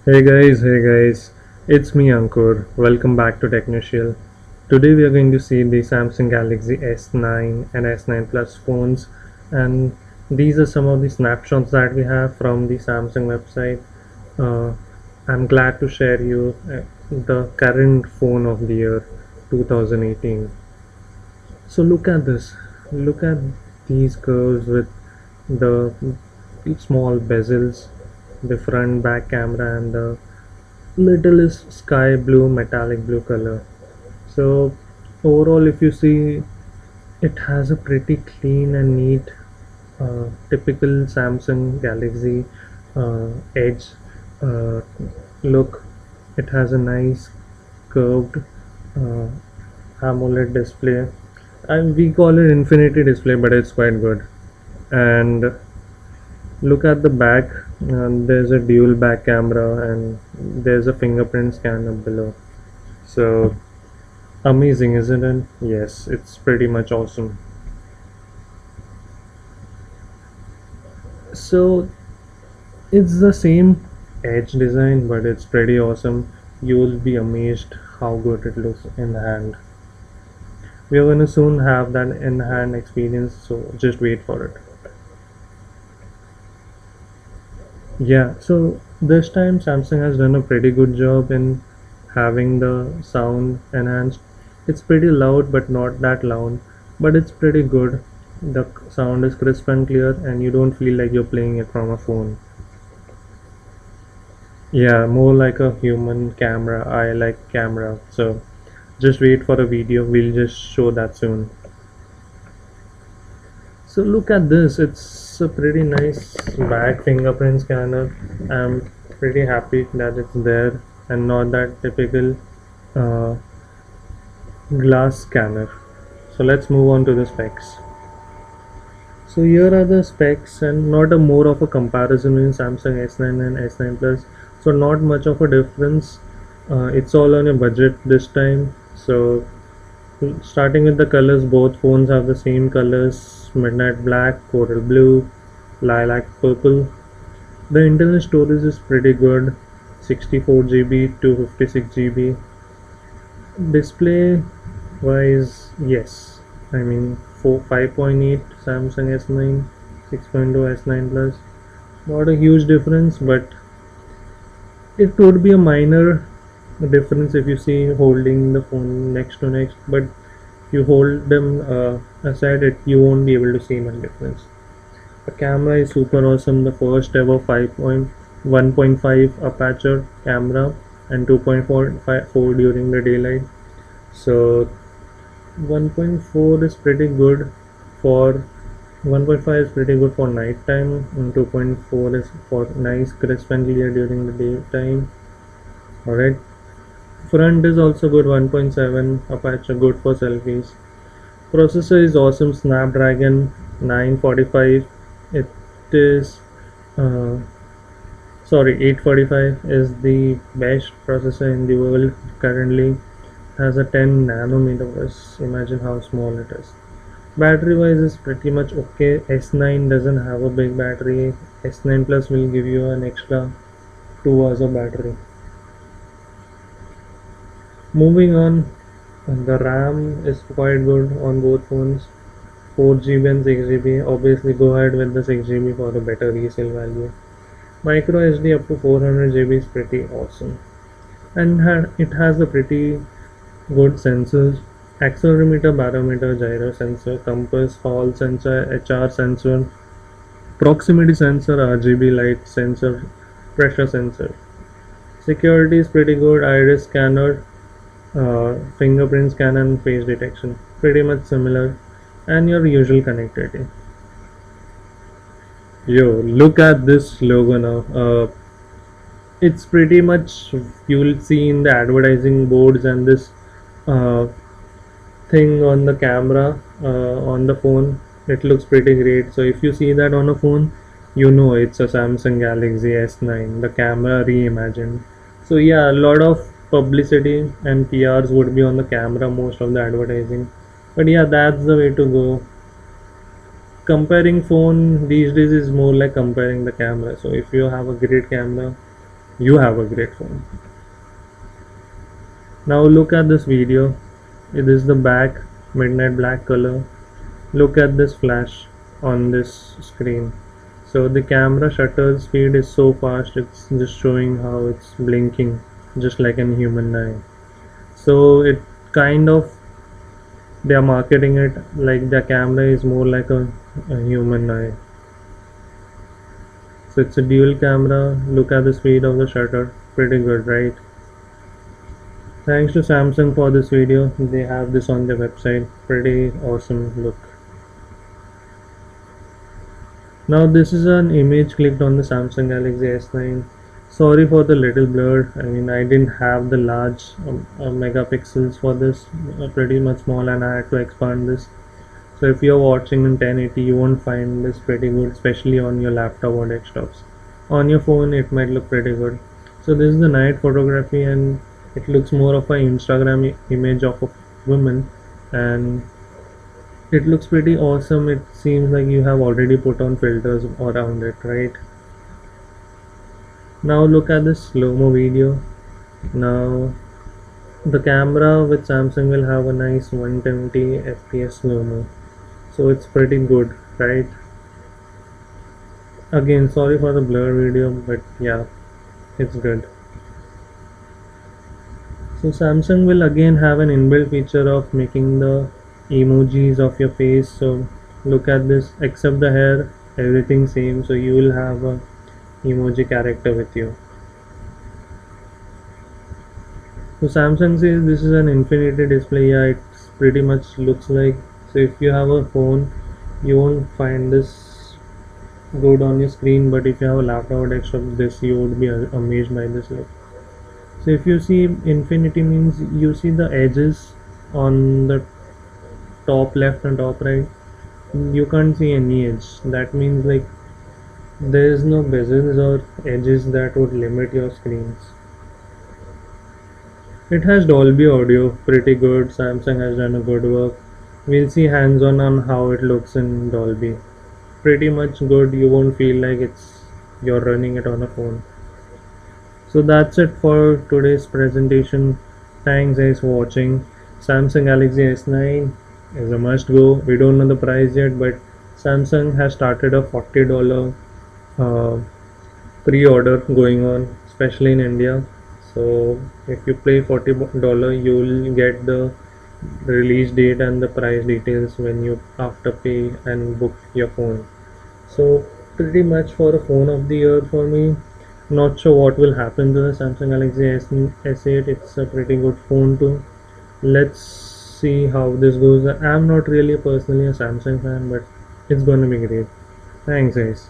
Hey guys, it's me Ankur. Welcome back to Technocial. Today we are going to see the Samsung Galaxy S9 and S9 Plus phones, and these are some of the snapshots that we have from the Samsung website. Uh, I'm glad to share you the current phone of the year 2018. So look at this. Look at these curves with the small bezels, the front back camera, and the little is sky blue metallic blue color. So overall, if you see, it has a pretty clean and neat typical Samsung Galaxy edge uh, look. It has a nice curved uh, AMOLED display, and we call it infinity display, but it's quite good. And look at the back, there's a dual back camera and there's a fingerprint scanner below. So amazing, isn't it? Yes, it's pretty much awesome. So it's the same edge design, but it's pretty awesome. You'll be amazed how good it looks in hand. We are gonna soon have that in hand experience, so just wait for it. Yeah, so this time Samsung has done a pretty good job in having the sound enhanced. It's pretty loud, but not that loud, but it's pretty good. The sound is crisp and clear, and you don't feel like you're playing it from a phone. Yeah, more like a human camera. I like camera, so just wait for a video. We'll just show that soon. So look at this. It's a pretty nice back fingerprint scanner. I'm pretty happy that it's there and not that typical uh, glass scanner. So let's move on to the specs. So here are the specs and not a more of a comparison in Samsung S9 and S9 Plus. So not much of a difference. It's all on a budget this time. So starting with the colors, both phones have the same colors: midnight black, coral blue, lilac purple. The internal storage is pretty good, 64 GB to 56 GB. Display wise, yes, I mean 5.8 Samsung S9, 6.2 S9 Plus. Not a huge difference, but it would be a minor difference if you see holding the phone next to next, but if you hold them aside, it you won't be able to see much difference. The camera is super awesome. The first ever 5.1.5 aperture camera and 2.44 during the daylight. So 1.4 is pretty good for 1.5 is pretty good for nighttime, and 2.4 is for nice crisp and clear during the daytime. Alright. Front is also good, 1.7 aperture, good for selfies. Processor is awesome, Snapdragon 945. It is uh, 845 is the best processor in the world currently. Has a 10 nanometer. Just imagine how small it is. Battery wise is pretty much okay. S9 doesn't have a big battery. S9 Plus will give you an extra 2 hours of battery. Moving on, the RAM is quite good on both phones, 4 GB and 6 GB. Obviously go ahead with the 6 GB for a better resale value. Micro SD up to 400 GB is pretty awesome, and it has a pretty good sensors: accelerometer, barometer, gyro sensor, compass, hall sensor, HR sensor, proximity sensor, RGB light sensor, pressure sensor. Security is pretty good: iris scanner, fingerprint scan and face detection, pretty much similar, and your usual connectivity. Yo, look at this logo now. It's pretty much you'll see in the advertising boards and this uh, thing on the camera on the phone. It looks pretty great. So if you see that on a phone, you know it's a Samsung Galaxy S9, the camera reimagined. So yeah, a lot of publicity and PRs would be on the camera, most of the advertising. But yeah, that's the way to go. Comparing phone these days is more like comparing the camera. So if you have a great camera, you have a great phone. Now look at this video. It is the back midnight black color. Look at this flash on this screen. So the camera shutter speed is so fast, it's just showing how it's blinking just like a human eye. So it kind of, they are marketing it like the camera is more like a human eye. So it's a dual camera. Look at the speed of the shutter. Pretty good, right? Thanks to Samsung for this video. They have this on their website. Pretty awesome look. Now this is an image clicked on the Samsung Galaxy S9. Sorry for the little blur. I mean, I didn't have the large megapixels for this. Pretty much small, and I had to expand this. So if you're watching in 1080, you won't find this pretty good, especially on your laptop or desktops. On your phone, it might look pretty good. So this is the night photography, and it looks more of an Instagram image of a woman, and it looks pretty awesome. It seems like you have already put on filters around it, right? Now look at this slow-mo video. Now the camera with Samsung will have a nice 120 fps slow-mo. So it's pretty good, right? Again, sorry for the blur video, but yeah, it's good. So Samsung will again have an inbuilt feature of making the emojis of your face. So look at this, except the hair, everything same. So you will have a emoji character with you. So Samsung says this is an infinity display. Yeah, it's pretty much looks like. So if you have a phone, you won't find this good on your screen, but if you have a laptop or desktop, this you would be amazed by this look. So if you see infinity means you see the edges on the top left and top right, you can't see any edge. That means like there is no bezels or edges that would limit your screens. It has Dolby audio, pretty good. Samsung has done a good work. We'll see hands-on on how it looks in Dolby. Pretty much good. You won't feel like you're running it on a phone. So that's it for today's presentation. Thanks guys for watching. Samsung Galaxy S9 is a must go. We don't know the price yet, but Samsung has started a $40 pre-order going on, especially in India. So if you pay $40, you'll get the release date and the price details when you after pay and book your phone. So pretty much for a phone of the year for me. Not sure what will happen to the Samsung Galaxy S8. It's a pretty good phone too. Let's see how this goes. I'm not really personally a Samsung fan, but it's gonna be great. Thanks guys.